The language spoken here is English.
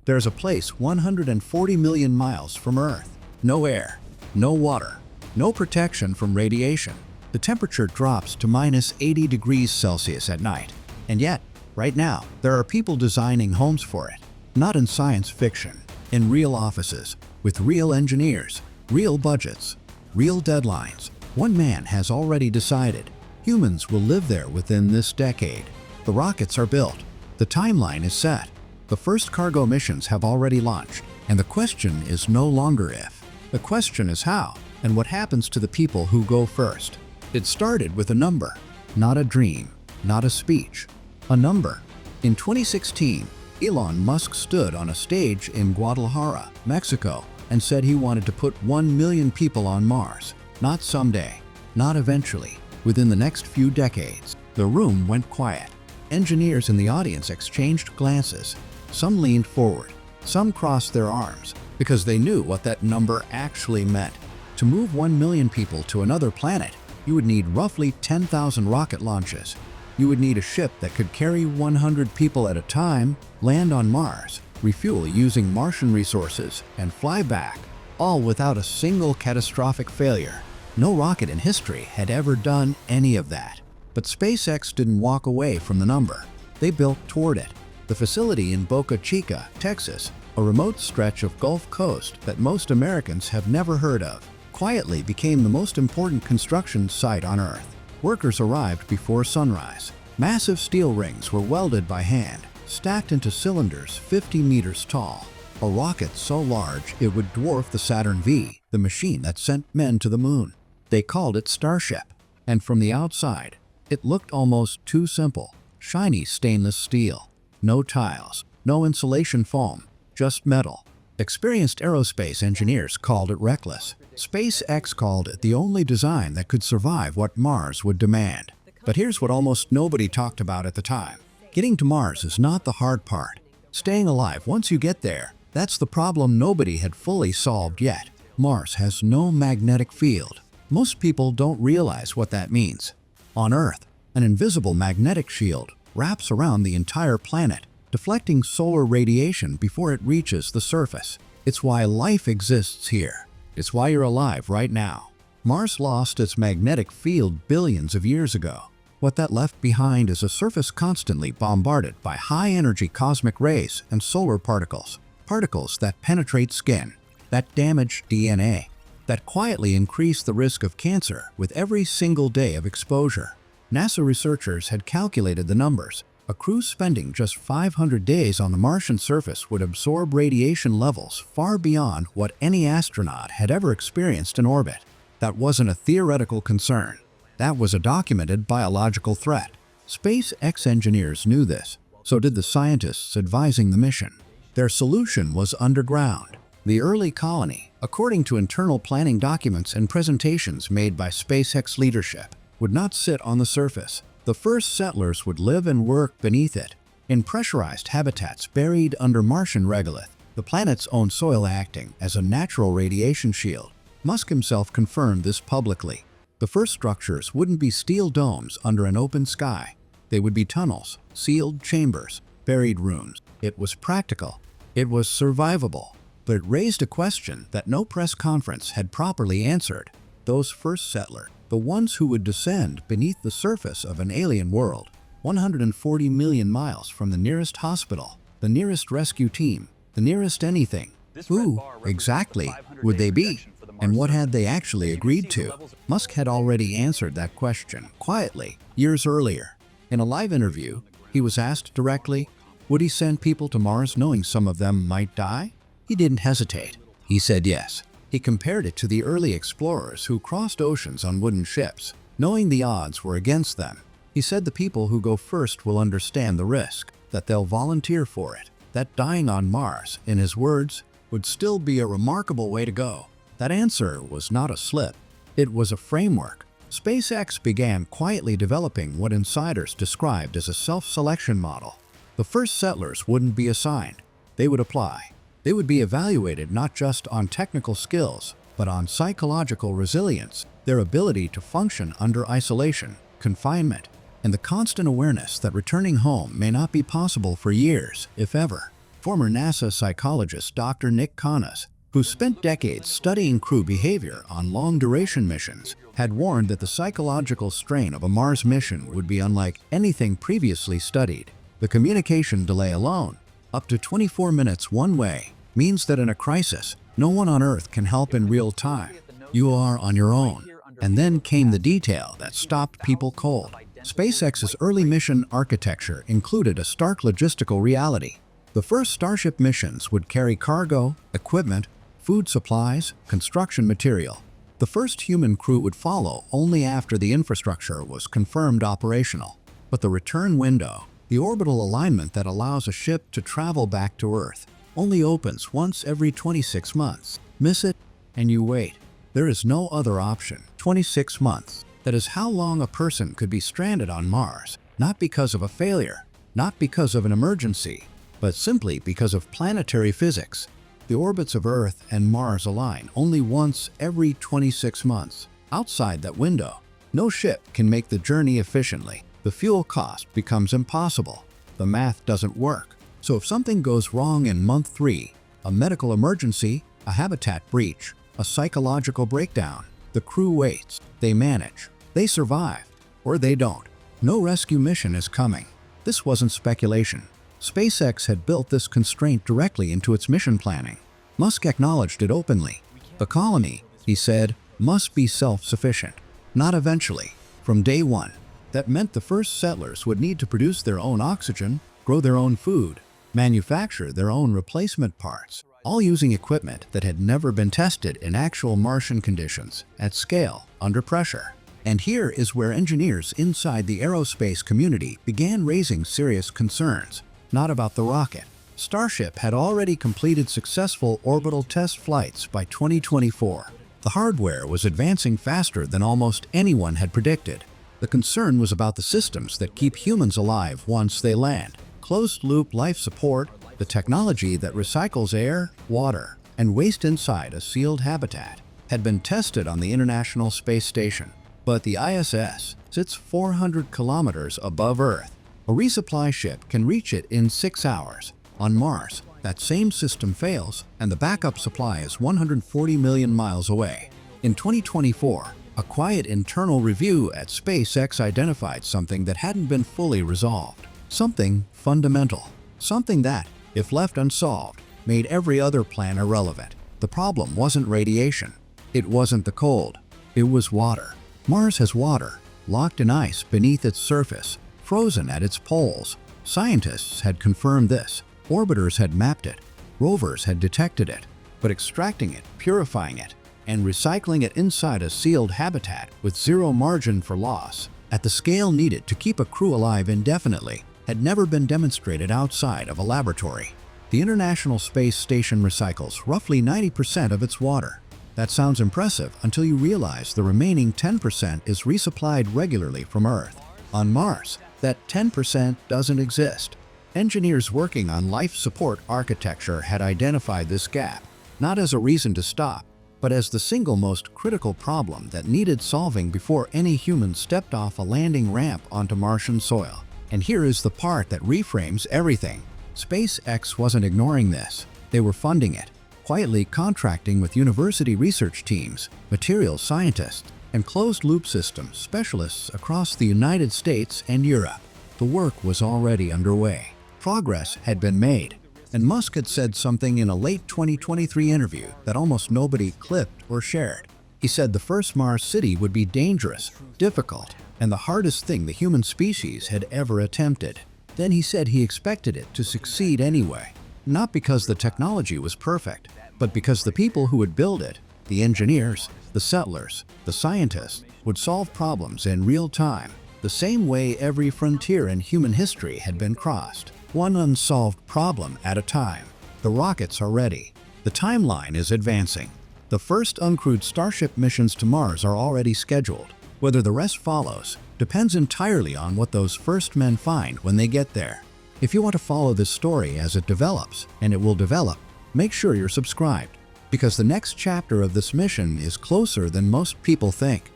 There's a place 140 million miles from Earth. No air, no water, no protection from radiation. The temperature drops to minus 80 degrees Celsius at night. And yet, right now, there are people designing homes for it. Not in science fiction, in real offices, with real engineers, real budgets, real deadlines. One man has already decided humans will live there within this decade. The rockets are built. The timeline is set. The first cargo missions have already launched. And the question is no longer if. The question is how, and what happens to the people who go first. It started with a number, not a dream, not a speech. A number. In 2016, Elon Musk stood on a stage in Guadalajara, Mexico, and said he wanted to put 1 million people on Mars. Not someday, not eventually, within the next few decades. The room went quiet. Engineers in the audience exchanged glances. Some leaned forward, some crossed their arms, because they knew what that number actually meant. To move 1 million people to another planet, you would need roughly 10,000 rocket launches. You would need a ship that could carry 100 people at a time, land on Mars, refuel using Martian resources, and fly back, all without a single catastrophic failure. No rocket in history had ever done any of that. But SpaceX didn't walk away from the number. They built toward it. The facility in Boca Chica, Texas, a remote stretch of Gulf Coast that most Americans have never heard of, quietly became the most important construction site on Earth. Workers arrived before sunrise. Massive steel rings were welded by hand, stacked into cylinders 50 meters tall. A rocket so large it would dwarf the Saturn V, the machine that sent men to the moon. They called it Starship. And from the outside, it looked almost too simple. Shiny stainless steel. No tiles, no insulation foam, just metal. Experienced aerospace engineers called it reckless. SpaceX called it the only design that could survive what Mars would demand. But here's what almost nobody talked about at the time. Getting to Mars is not the hard part. Staying alive once you get there, that's the problem nobody had fully solved yet. Mars has no magnetic field. Most people don't realize what that means. On Earth, an invisible magnetic shield wraps around the entire planet, deflecting solar radiation before it reaches the surface. It's why life exists here. It's why you're alive right now. Mars lost its magnetic field billions of years ago. What that left behind is a surface constantly bombarded by high-energy cosmic rays and solar particles. Particles that penetrate skin, that damage DNA, that quietly increase the risk of cancer with every single day of exposure. NASA researchers had calculated the numbers. A crew spending just 500 days on the Martian surface would absorb radiation levels far beyond what any astronaut had ever experienced in orbit. That wasn't a theoretical concern. That was a documented biological threat. SpaceX engineers knew this. So did the scientists advising the mission. Their solution was underground. The early colony, according to internal planning documents and presentations made by SpaceX leadership, would not sit on the surface. The first settlers would live and work beneath it, in pressurized habitats buried under Martian regolith, the planet's own soil acting as a natural radiation shield. Musk himself confirmed this publicly. The first structures wouldn't be steel domes under an open sky. They would be tunnels, sealed chambers, buried rooms. It was practical. It was survivable. But it raised a question that no press conference had properly answered. Those first settlers, the ones who would descend beneath the surface of an alien world, 140 million miles from the nearest hospital, the nearest rescue team, the nearest anything. Who, exactly, would they be? And what had they actually agreed to? Musk had already answered that question quietly, years earlier. In a live interview, he was asked directly, would he send people to Mars knowing some of them might die? He didn't hesitate. He said yes. He compared it to the early explorers who crossed oceans on wooden ships, knowing the odds were against them. He said the people who go first will understand the risk, that they'll volunteer for it, that dying on Mars, in his words, would still be a remarkable way to go. That answer was not a slip. It was a framework. SpaceX began quietly developing what insiders described as a self-selection model. The first settlers wouldn't be assigned. They would apply. They would be evaluated not just on technical skills, but on psychological resilience, their ability to function under isolation, confinement, and the constant awareness that returning home may not be possible for years, if ever. Former NASA psychologist Dr. Nick Kanas, who spent decades studying crew behavior on long-duration missions, had warned that the psychological strain of a Mars mission would be unlike anything previously studied. The communication delay alone, up to 24 minutes one way, means that in a crisis, no one on Earth can help in real time. You are on your own. And then came the detail that stopped people cold. SpaceX's early mission architecture included a stark logistical reality. The first Starship missions would carry cargo, equipment, food supplies, construction material. The first human crew would follow only after the infrastructure was confirmed operational. But the return window, the orbital alignment that allows a ship to travel back to Earth, only opens once every 26 months. Miss it, and you wait. There is no other option. 26 months. That is how long a person could be stranded on Mars, not because of a failure, not because of an emergency, but simply because of planetary physics. The orbits of Earth and Mars align only once every 26 months. Outside that window, no ship can make the journey efficiently. The fuel cost becomes impossible. The math doesn't work. So if something goes wrong in month 3, a medical emergency, a habitat breach, a psychological breakdown, the crew waits, they manage, they survive, or they don't. No rescue mission is coming. This wasn't speculation. SpaceX had built this constraint directly into its mission planning. Musk acknowledged it openly. The colony, he said, must be self-sufficient. Not eventually. From day one. That meant the first settlers would need to produce their own oxygen, grow their own food, manufacture their own replacement parts, all using equipment that had never been tested in actual Martian conditions, at scale, under pressure. And here is where engineers inside the aerospace community began raising serious concerns, not about the rocket. Starship had already completed successful orbital test flights by 2024. The hardware was advancing faster than almost anyone had predicted. The concern was about the systems that keep humans alive once they land. Closed-loop life support, the technology that recycles air, water, and waste inside a sealed habitat, had been tested on the International Space Station. But the ISS sits 400 kilometers above Earth. A resupply ship can reach it in 6 hours. On Mars, that same system fails, and the backup supply is 140 million miles away. In 2024, a quiet internal review at SpaceX identified something that hadn't been fully resolved. Something fundamental. Something that, if left unsolved, made every other plan irrelevant. The problem wasn't radiation. It wasn't the cold. It was water. Mars has water, locked in ice beneath its surface, frozen at its poles. Scientists had confirmed this. Orbiters had mapped it. Rovers had detected it. But extracting it, purifying it, and recycling it inside a sealed habitat with zero margin for loss, at the scale needed to keep a crew alive indefinitely, had never been demonstrated outside of a laboratory. The International Space Station recycles roughly 90% of its water. That sounds impressive until you realize the remaining 10% is resupplied regularly from Earth. On Mars, that 10% doesn't exist. Engineers working on life support architecture had identified this gap, not as a reason to stop, but as the single most critical problem that needed solving before any human stepped off a landing ramp onto Martian soil. And here is the part that reframes everything. SpaceX wasn't ignoring this. They were funding it, quietly contracting with university research teams, materials scientists, and closed-loop systems specialists across the United States and Europe. The work was already underway. Progress had been made, and Musk had said something in a late 2023 interview that almost nobody clipped or shared. He said the first Mars city would be dangerous, difficult, and the hardest thing the human species had ever attempted. Then he said he expected it to succeed anyway, not because the technology was perfect, but because the people who would build it, the engineers, the settlers, the scientists, would solve problems in real time, the same way every frontier in human history had been crossed, one unsolved problem at a time. The rockets are ready. The timeline is advancing. The first uncrewed Starship missions to Mars are already scheduled. Whether the rest follows depends entirely on what those first men find when they get there. If you want to follow this story as it develops, and it will develop, make sure you're subscribed, because the next chapter of this mission is closer than most people think.